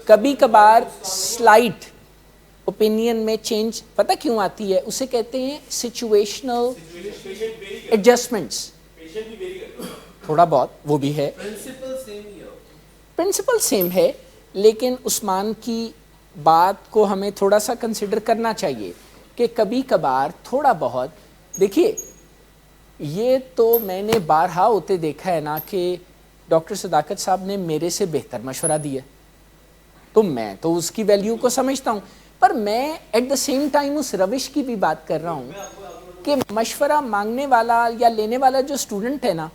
کبھی کبھار slight opinion میں چینج پتہ کیوں آتی ہے؟ اسے کہتے ہیں سچویشنل ایڈجسٹمنٹس. تھوڑا بہت وہ بھی ہے, پرنسپل سیم ہے, لیکن عثمان کی بات کو ہمیں تھوڑا سا کنسیڈر کرنا چاہیے کہ کبھی کبھار تھوڑا بہت. دیکھیے یہ تو میں نے بارہا ہوتے دیکھا ہے نا کہ ڈاکٹر صداقت صاحب نے میرے سے بہتر مشورہ دیا, تو میں تو اس کی ویلیو کو سمجھتا ہوں, پر میں ایٹ دا سیم ٹائم اس روش کی بھی بات کر رہا ہوں کہ مشورہ مانگنے والا یا لینے والا جو اسٹوڈنٹ ہے نا,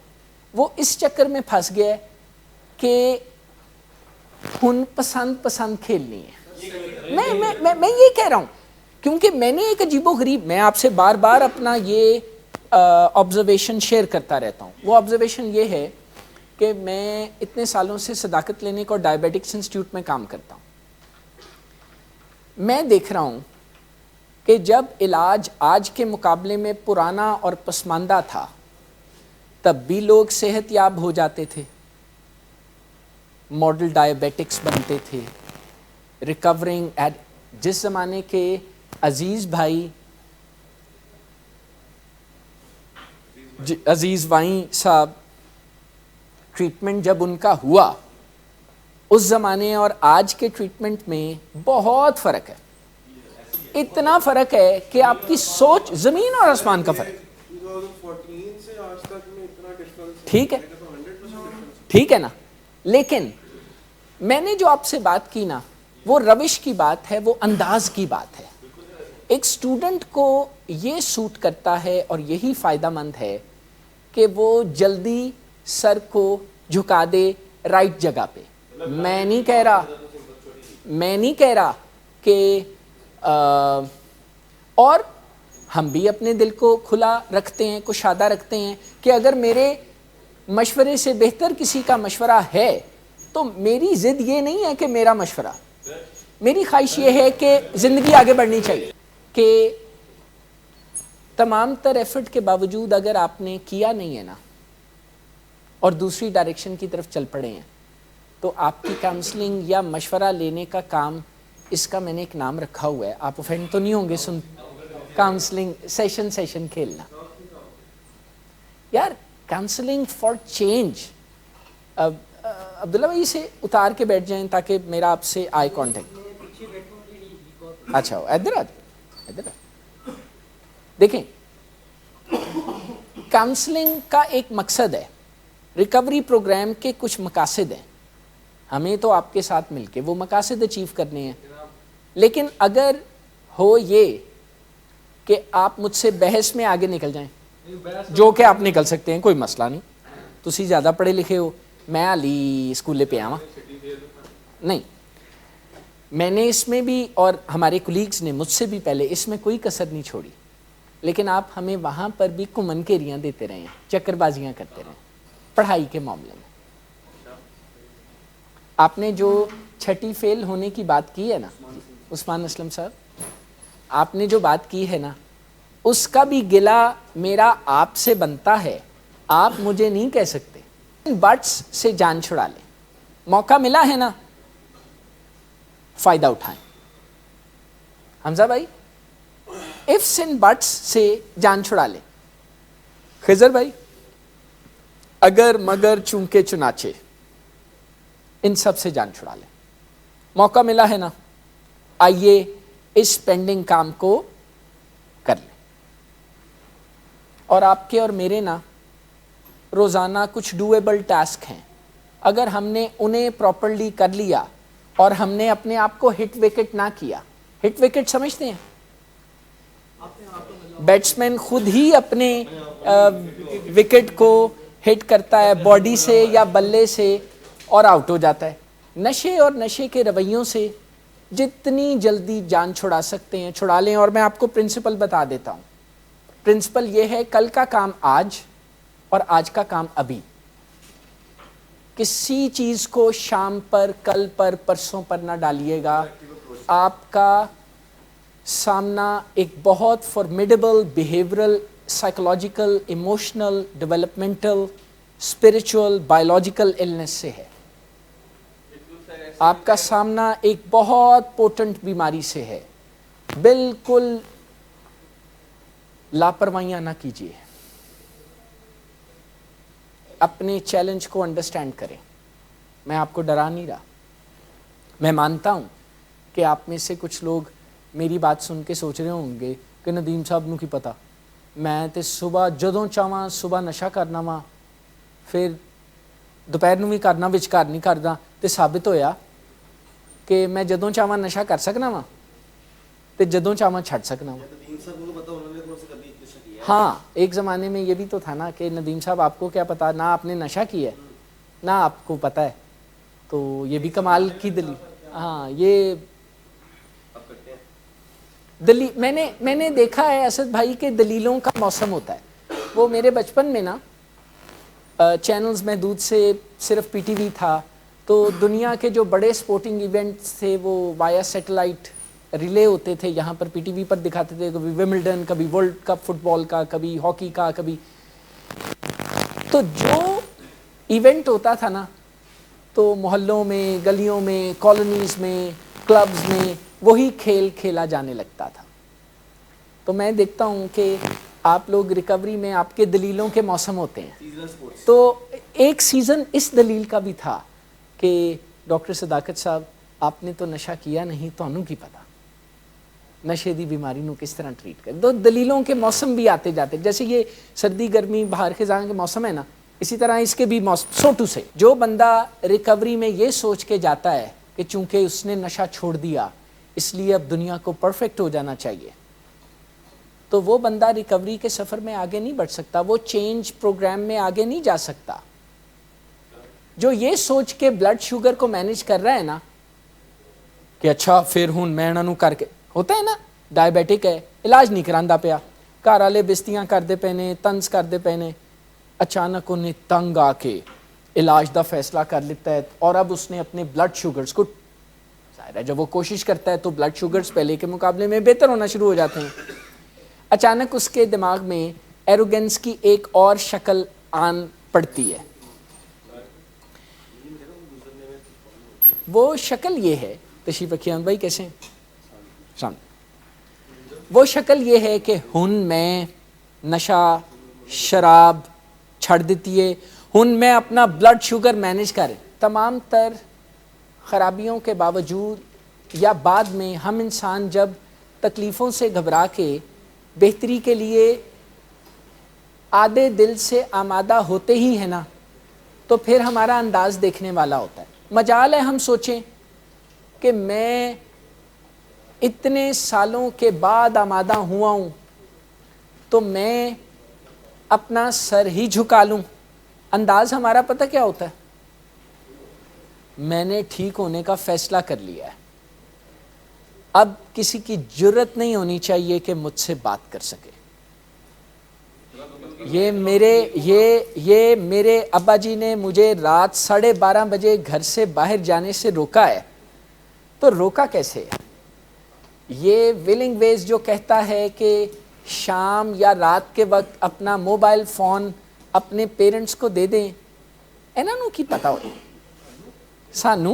وہ اس چکر میں پھنس گیا ہے کہ ہن پسند کھیلنی ہے. میں یہ کہہ رہا ہوں کیونکہ میں نے ایک عجیب و غریب, میں آپ سے بار بار اپنا یہ آبزرویشن شیئر کرتا رہتا ہوں. وہ آبزرویشن یہ ہے کہ میں اتنے سالوں سے صداقت کلینک اور ڈائبیٹکس انسٹیٹیوٹ میں کام کرتا ہوں. میں دیکھ رہا ہوں کہ جب علاج آج کے مقابلے میں پرانا اور پسماندہ تھا, تب بھی لوگ صحت یاب ہو جاتے تھے, ماڈل ڈائبیٹکس بنتے تھے, ریکورنگ ایٹ. جس زمانے کے عزیز بھائی عزیز وائیں صاحب ٹریٹمنٹ جب ان کا ہوا, اس زمانے اور آج کے ٹریٹمنٹ میں بہت فرق ہے. اتنا فرق ہے کہ آپ کی سوچ زمین اور آسمان کا فرق. ٹھیک ہے نا, لیکن میں نے جو آپ سے بات کی نا, وہ روش کی بات ہے, وہ انداز کی بات ہے. ایک اسٹوڈنٹ کو یہ سوٹ کرتا ہے اور یہی فائدہ مند ہے کہ وہ جلدی سر کو جھکا دے رائٹ جگہ پہ. میں نہیں کہہ رہا کہ اور ہم بھی اپنے دل کو کھلا رکھتے ہیں, کشادہ رکھتے ہیں کہ اگر میرے مشورے سے بہتر کسی کا مشورہ ہے تو میری ضد یہ نہیں ہے کہ میرا مشورہ, میری خواہش یہ ہے کہ زندگی آگے بڑھنی چاہیے. کہ تمام تر ایفرٹ کے باوجود اگر آپ نے کیا نہیں ہے نا اور دوسری ڈائریکشن کی طرف چل پڑے ہیں, تو آپ کی کاؤنسلنگ یا مشورہ لینے کا کام, اس کا میں نے ایک نام رکھا ہوا ہے, آپ افینڈ تو نہیں ہوں گے سن, کاؤنسلنگ سیشن کھیلنا. یار کاؤنسلنگ فار چینج. عبداللہ بھائی سے اتار کے بیٹھ جائیں تاکہ میرا آپ سے آئی کانٹیکٹ. اچھا ادھر دیکھیں, کاؤنسلنگ کا ایک مقصد ہے, ریکوری پروگرام کے کچھ مقاصد ہیں, ہمیں تو آپ کے ساتھ مل کے وہ مقاصد اچیو کرنے ہیں. لیکن اگر ہو یہ کہ آپ مجھ سے بحث میں آگے نکل جائیں, جو کہ آپ نکل سکتے ہیں, کوئی مسئلہ نہیں, تسی زیادہ پڑھے لکھے ہو, میں علی اسکولے پہ آواں نہیں. میں نے اس میں بھی اور ہمارے کولیگز نے مجھ سے بھی پہلے اس میں کوئی کسر نہیں چھوڑی, لیکن آپ ہمیں وہاں پر بھی کمن کیریاں دیتے رہے ہیں, چکر بازیاں کرتے رہے پڑھائی کے معاملے میں. آپ نے جو چھٹی فیل ہونے کی بات کی ہے نا عثمان اسلم صاحب, آپ نے جو بات کی ہے نا, اس کا بھی گلہ میرا آپ سے بنتا ہے. آپ مجھے نہیں کہہ سکتے بٹس سے جان چھڑا لیں, موقع ملا ہے نا, فائدہ اٹھائیں. حمزہ بھائی ifs and buts سے جان چھڑا لیں. خضر بھائی اگر مگر چونکہ چنانچہ, ان سب سے جان چھڑا لیں. موقع ملا ہے نا, آئیے اس پینڈنگ کام کو کر لیں. اور آپ کے اور میرے نا روزانہ کچھ ڈویبل ٹاسک ہیں, اگر ہم نے انہیں پراپرلی کر لیا اور ہم نے اپنے آپ کو ہٹ وکٹ نہ کیا. ہٹ وکٹ سمجھتے ہیں, بیٹسمین خود ہی اپنے وکٹ کو ہٹ کرتا ہے باڈی سے یا بلے سے اور آؤٹ ہو جاتا ہے. نشے اور نشے کے رویوں سے جتنی جلدی جان چھڑا سکتے ہیں چھڑا لیں. اور میں آپ کو پرنسپل بتا دیتا ہوں, پرنسپل یہ ہے, کل کا کام آج اور آج کا کام ابھی. کسی چیز کو شام پر, کل پر, پرسوں پر نہ ڈالیے گا. آپ کا سامنا ایک بہت formidable behavioural, psychological, emotional, developmental, spiritual, biological illness سے ہے. آپ کا سامنا ایک بہت پوٹنٹ بیماری سے ہے. بالکل لاپرواہیاں نہ کیجیے, اپنے چیلنج کو انڈرسٹینڈ کریں. میں آپ کو ڈرا نہیں رہا. میں مانتا ہوں کہ آپ میں سے کچھ لوگ میری بات سن کے سوچ رہے ہوں گے کہ ندیم صاحب نو کی پتا, میں تے صبح جدوں چاہواں صبح نشہ کرنا وا, پھر دوپہر نو بھی کرنا, وچکار نہیں کردا, تے ثابت ہویا کہ میں جدوں چاہواں نشہ کر سکنا وا تے جدوں چاہواں چھڈ سکنا وا. ہاں, ایک زمانے میں یہ بھی تو تھا نا کہ ندیم صاحب آپ کو کیا پتا, نہ آپ نے نشہ کیا ہے نہ آپ کو پتا ہے, تو یہ بھی کمال کی دلیل. ہاں, یہ میں نے دیکھا ہے اسد بھائی کے دلیلوں کا موسم ہوتا ہے. وہ میرے بچپن میں نا چینلز محدود سے صرف پی ٹی وی تھا, تو دنیا کے جو بڑے سپورٹنگ ایونٹس تھے وہ وایا سیٹلائٹ ریلے ہوتے تھے, یہاں پر پی ٹی وی پر دکھاتے تھے, کبھی ومبلڈن, کبھی ورلڈ کپ فٹ بال کا, کبھی ہاکی کا, کبھی. تو جو ایونٹ ہوتا تھا نا, تو محلوں میں, گلیوں میں, کالونیز میں, کلبز میں وہی کھیل کھیلا جانے لگتا تھا. تو میں دیکھتا ہوں کہ آپ لوگ ریکوری میں آپ کے دلیلوں کے موسم ہوتے ہیں. تو ایک سیزن اس دلیل کا بھی تھا کہ ڈاکٹر صداقت صاحب آپ نے تو نشہ کیا نہیں, تانوں کی پتا نشے دی بیماری نو کس طرح ٹریٹ کریں. تو دلیلوں کے موسم بھی آتے جاتے, جیسے یہ سردی گرمی باہر خزاں کے موسم ہے نا, اسی طرح اس کے بھی موسم. سوٹو سے جو بندہ ریکوری میں یہ سوچ کے جاتا ہے کہ چونکہ اس نے نشہ چھوڑ دیا اس لیے اب دنیا کو پرفیکٹ ہو جانا چاہیے, تو وہ بندہ ریکوری کے سفر میں آگے نہیں بڑھ سکتا, وہ چینج پروگرام میں آگے نہیں جا سکتا. جو یہ سوچ کے بلڈ شوگر کو مینیج کر رہا ہے نا کہ اچھا پھر ہوں میں انہوں کر کے, ہوتا ہے نا ڈائبیٹک ہے, علاج نہیں کراندا پیا, گھر والے بستیاں کرتے پے نے, طنز کرتے پے نے, اچانک انہیں تنگ آ کے علاج دا فیصلہ کر لیتا ہے, اور اب اس نے اپنے بلڈ شوگرز کو, ظاہر ہے جب وہ کوشش کرتا ہے تو بلڈ شوگرز پہلے کے مقابلے میں بہتر ہونا شروع ہو جاتے ہیں. اچانک اس کے دماغ میں ایروگنس کی ایک اور شکل آن پڑتی ہے. وہ شکل یہ ہے, تشریف رکھیے احمد بھائی, کیسے ہیں؟ وہ شکل یہ ہے کہ ہن میں نشہ شراب چھڑ دیتی ہے, ہن میں اپنا بلڈ شوگر مینیج کر, تمام تر خرابیوں کے باوجود یا بعد میں ہم انسان جب تکلیفوں سے گھبرا کے بہتری کے لیے آدھے دل سے آمادہ ہوتے ہی ہیں نا, تو پھر ہمارا انداز دیکھنے والا ہوتا ہے. مجال ہے ہم سوچیں کہ میں اتنے سالوں کے بعد آمادہ ہوا ہوں تو میں اپنا سر ہی جھکا لوں. انداز ہمارا پتہ کیا ہوتا ہے, میں نے ٹھیک ہونے کا فیصلہ کر لیا ہے, اب کسی کی جرت نہیں ہونی چاہیے کہ مجھ سے بات کر سکے. یہ میرے ابا جی نے مجھے رات 12:30 بجے گھر سے باہر جانے سے روکا ہے, تو روکا کیسے ہے؟ یہ ویلنگ ویز جو کہتا ہے کہ شام یا رات کے وقت اپنا موبائل فون اپنے پیرنٹس کو دے دیں, انہوں نو کی پتا ہو سانو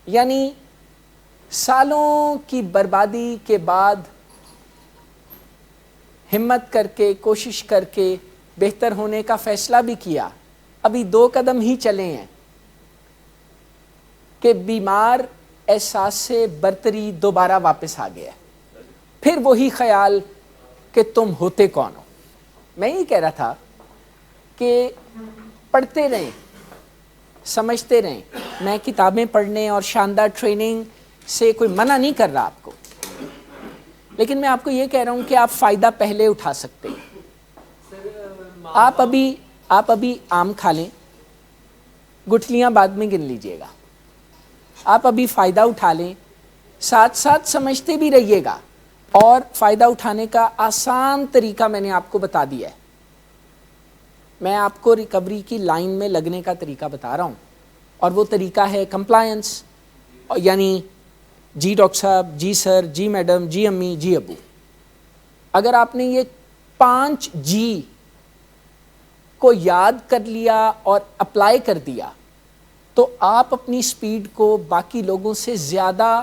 یعنی سالوں کی بربادی کے بعد ہمت کر کے, کوشش کر کے بہتر ہونے کا فیصلہ بھی کیا, ابھی 2 قدم ہی چلے ہیں کہ بیمار احساس سے برتری دوبارہ واپس آ گیا. پھر وہی خیال کہ تم ہوتے کون ہو. میں یہ کہہ رہا تھا کہ پڑھتے رہیں, سمجھتے رہیں. میں کتابیں پڑھنے اور شاندار ٹریننگ سے کوئی منع نہیں کر رہا آپ کو, لیکن میں آپ کو یہ کہہ رہا ہوں کہ آپ فائدہ پہلے اٹھا سکتے ہیں. آپ ابھی آم کھا لیں, گٹھلیاں بعد میں گن لیجئے گا. آپ ابھی فائدہ اٹھا لیں, ساتھ ساتھ سمجھتے بھی رہیے گا, اور فائدہ اٹھانے کا آسان طریقہ میں نے آپ کو بتا دیا ہے. میں آپ کو ریکوری کی لائن میں لگنے کا طریقہ بتا رہا ہوں, اور وہ طریقہ ہے کمپلائنس, یعنی جی ڈاکٹر صاحب, جی سر, جی میڈم, جی امی, جی ابو. اگر آپ نے یہ 5 جی کو یاد کر لیا اور اپلائی کر دیا تو آپ اپنی سپیڈ کو باقی لوگوں سے زیادہ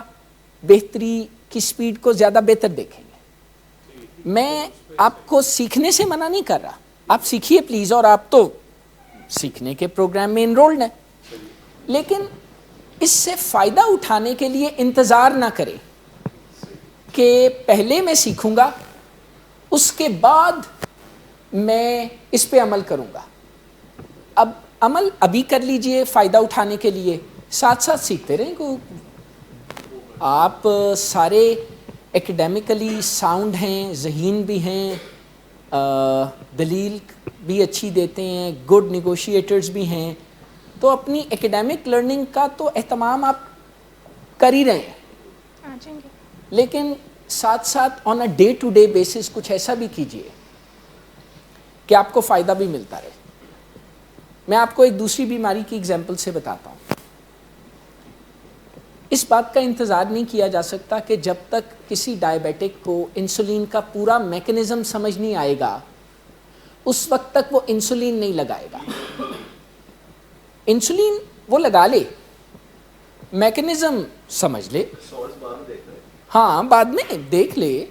بہتری کی سپیڈ کو زیادہ بہتر دیکھیں گے. میں آپ کو سیکھنے سے منع نہیں کر رہا, آپ سیکھیے پلیز, اور آپ تو سیکھنے کے پروگرام میں انرولڈ ہیں, لیکن اس سے فائدہ اٹھانے کے لیے انتظار نہ کریں کہ پہلے میں سیکھوں گا اس کے بعد میں اس پہ عمل کروں گا. اب عمل ابھی کر لیجئے فائدہ اٹھانے کے لیے, ساتھ ساتھ سیکھتے رہیں. کو آپ سارے ایکڈیمکلی ساؤنڈ ہیں, ذہین بھی ہیں, دلیل بھی اچھی دیتے ہیں, گڈ نیگوشیٹرز بھی ہیں, تو اپنی ایکڈیمک لرننگ کا تو اہتمام آپ کر ہی رہے ہیں, لیکن ساتھ ساتھ on a day to day basis کچھ ایسا بھی کیجئے کہ آپ کو فائدہ بھی ملتا رہے. میں آپ کو ایک دوسری بیماری کی اگزامپل سے بتاتا ہوں. اس بات کا انتظار نہیں کیا جا سکتا کہ جب تک کسی ڈائبیٹک کو انسولین کا پورا میکانزم سمجھ نہیں آئے گا اس وقت تک وہ انسولین نہیں لگائے گا. انسولین وہ لگا لے, میکانزم سمجھ لے, ہاں بعد میں دیکھ لے,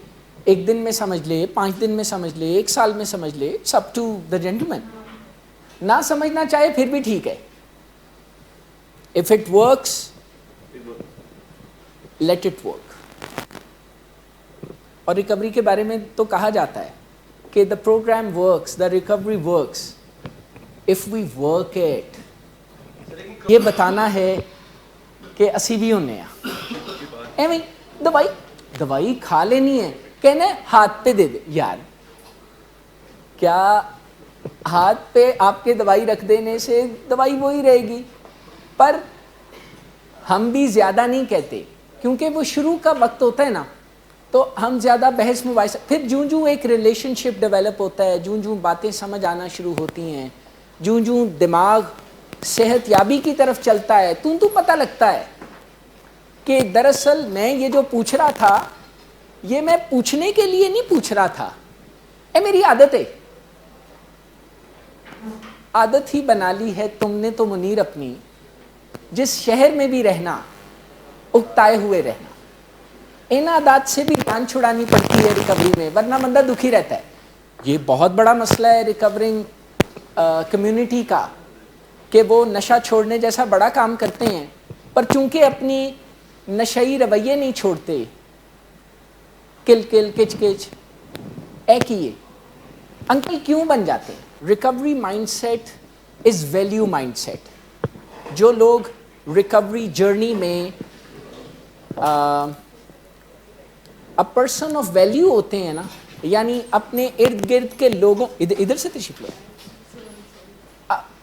1 دن میں سمجھ لے, 5 دن میں سمجھ لے, 1 سال میں سمجھ لے, it's up to the gentleman. نہ سمجھنا چاہے پھر بھی ٹھیک ہے. If it works let it work. اور ریکوری کے بارے میں تو کہا جاتا ہے کہ the programme works, the recovery works if we work it. یہ بتانا ہے کہ اسی بھی ہونے ہیں. دوائی کھا لینی ہے, کہنا ہے ہاتھ پہ دے دے. یار کیا ہاتھ پہ آپ کے دوائی رکھ دینے سے دوائی وہی رہے گی, پر ہم بھی زیادہ نہیں کہتے کیونکہ وہ شروع کا وقت ہوتا ہے نا, تو ہم زیادہ بحث مباحثہ, پھر جوں ایک ریلیشن شپ ڈیولپ ہوتا ہے, جوں باتیں سمجھ آنا شروع ہوتی ہیں, جوں دماغ صحت یابی کی طرف چلتا ہے, تو پتہ لگتا ہے کہ دراصل میں یہ جو پوچھ رہا تھا یہ میں پوچھنے کے لیے نہیں پوچھ رہا تھا, میری عادت ہے. عادت ہی بنا لی ہے تم نے تو منیر اپنی, جس شہر میں بھی رہنا اکتائے ہوئے رہنا. ان عادات سے بھی جان چھڑانی پڑتی ہے ریکوری میں, ورنہ بندہ دکھی رہتا ہے. یہ بہت بڑا مسئلہ ہے ریکورنگ کمیونٹی کا کہ وہ نشہ چھوڑنے جیسا بڑا کام کرتے ہیں, پر چونکہ اپنی نشئی رویے نہیں چھوڑتے, کل کچ کچ کیے انکل کیوں بن جاتے ہیں. ریکوری مائنڈ سیٹ از ویلیو مائنڈ سیٹ. جو لوگ ریکوری جرنی میں پرسن آف ویلیو ہوتے ہیں نا, یعنی اپنے ارد گرد کے لوگوں, ادھر سے تشریف لے,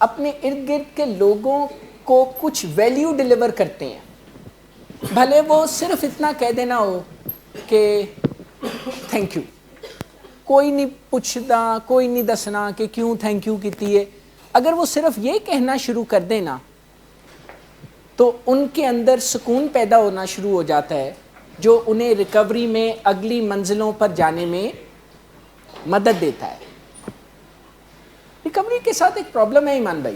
اپنے ارد گرد کے لوگوں کو کچھ ویلیو ڈیلیور کرتے ہیں, بھلے وہ صرف اتنا کہہ دینا ہو کہ تھینک یو, کوئی نہیں پوچھنا, کوئی نہیں دسنا کہ کیوں تھینک یو کیتی ہے. اگر وہ صرف یہ کہنا شروع کر دینا تو ان کے اندر سکون پیدا ہونا شروع ہو جاتا ہے, جو انہیں ریکوری میں اگلی منزلوں پر جانے میں مدد دیتا ہے. ریکوری کے ساتھ ایک پرابلم ہے ایمان بھائی,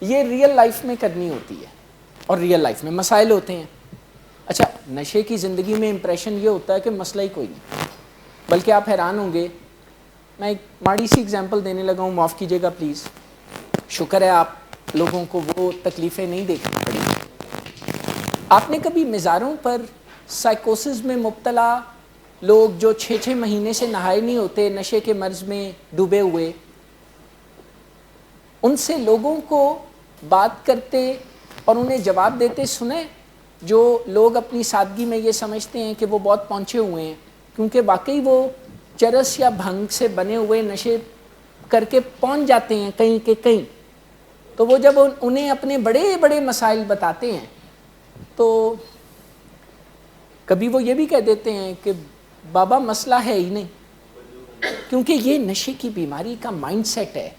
یہ ریئل لائف میں کرنی ہوتی ہے اور ریئل لائف میں مسائل ہوتے ہیں. اچھا, نشے کی زندگی میں امپریشن یہ ہوتا ہے کہ مسئلہ ہی کوئی نہیں, بلکہ آپ حیران ہوں گے. میں ایک ماڑی سی اگزامپل دینے لگا ہوں, معاف کیجیے گا پلیز. شکر ہے آپ لوگوں کو وہ تکلیفیں نہیں دیکھنی پڑی. آپ نے کبھی مزاروں پر سائیکوسس میں مبتلا لوگ جو 6 مہینے سے نہائے نہیں ہوتے, نشے کے مرض میں ڈوبے ہوئے, ان سے لوگوں کو بات کرتے اور انہیں جواب دیتے سنے؟ جو لوگ اپنی سادگی میں یہ سمجھتے ہیں کہ وہ بہت پہنچے ہوئے ہیں کیونکہ واقعی وہ چرس یا بھنگ سے بنے ہوئے نشے کر کے پہنچ جاتے ہیں کہیں کہ کہیں, تو وہ جب انہیں اپنے بڑے بڑے مسائل بتاتے ہیں تو کبھی وہ یہ بھی کہہ دیتے ہیں کہ بابا مسئلہ ہے ہی نہیں, کیونکہ یہ نشے کی بیماری کا مائنڈ سیٹ ہے.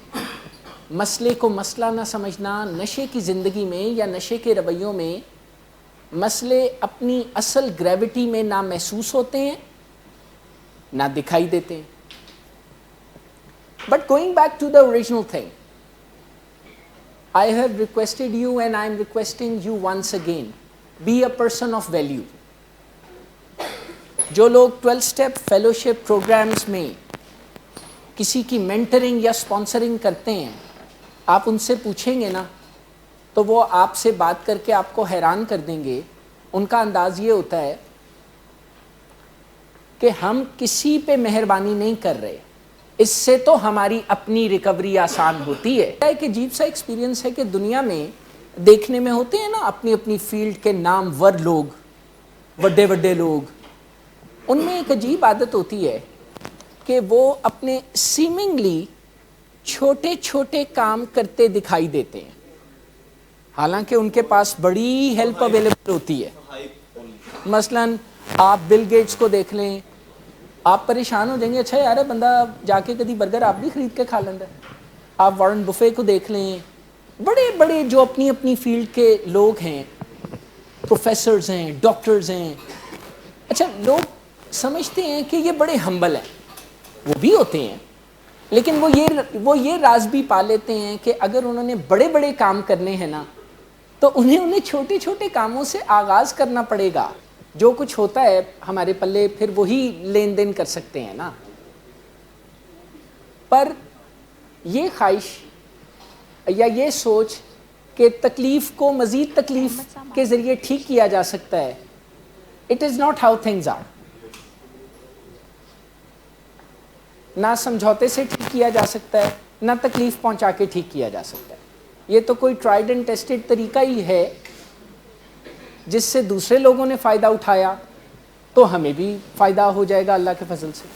مسئلے کو مسئلہ نہ سمجھنا. نشے کی زندگی میں یا نشے کے رویوں میں مسئلے اپنی اصل گریوٹی میں نہ محسوس ہوتے ہیں نہ دکھائی دیتے ہیں. But going back to the original thing, I have requested you and I am requesting you once again, be a person of value. جو لوگ 12 اسٹیپ فیلوشپ پروگرامز میں کسی کی مینٹرنگ یا اسپانسرنگ کرتے ہیں، آپ ان سے پوچھیں گے نا تو وہ آپ سے بات کر کے آپ کو حیران کر دیں گے. ان کا انداز یہ ہوتا ہے کہ ہم کسی پہ مہربانی نہیں کر رہے، اس سے تو ہماری اپنی ریکوری آسان ہوتی ہے. ایک عجیب سا ایکسپیرینس ہے کہ دنیا میں دیکھنے میں ہوتے ہیں نا اپنی اپنی فیلڈ کے نامور لوگ، بڑے بڑے لوگ، ان میں ایک عجیب عادت ہوتی ہے کہ وہ اپنے سیمنگلی چھوٹے چھوٹے کام کرتے دکھائی دیتے ہیں، حالانکہ ان کے پاس بڑی ہیلپ اویلیبل ہوتی ہے. مثلاً آپ بل گیٹس کو دیکھ لیں، آپ پریشان ہو جائیں گے، اچھا یار بندہ جا کے کبھی برگر آپ بھی خرید کے کھا لینا. آپ وارن بفے کو دیکھ لیں، بڑے بڑے جو اپنی اپنی فیلڈ کے لوگ ہیں، پروفیسرز ہیں، ڈاکٹرز ہیں. اچھا لوگ سمجھتے ہیں کہ یہ بڑے ہمبل ہیں، وہ بھی ہوتے ہیں، لیکن وہ یہ راز بھی پا لیتے ہیں کہ اگر انہوں نے بڑے بڑے کام کرنے ہیں نا تو انہیں چھوٹے چھوٹے کاموں سے آغاز کرنا پڑے گا. جو کچھ ہوتا ہے ہمارے پلے پھر وہی لین دین کر سکتے ہیں نا. پر یہ خواہش یا یہ سوچ کہ تکلیف کو مزید تکلیف کے ذریعے ٹھیک کیا جا سکتا ہے، it is not how things are. نہ سمجھوتے سے ٹھیک کیا جا سکتا ہے، نہ تکلیف پہنچا کے ٹھیک کیا جا سکتا ہے. یہ تو کوئی ٹرائیڈ اینڈ ٹیسٹڈ طریقہ ہی ہے جس سے دوسرے لوگوں نے فائدہ اٹھایا تو ہمیں بھی فائدہ ہو جائے گا اللہ کے فضل سے.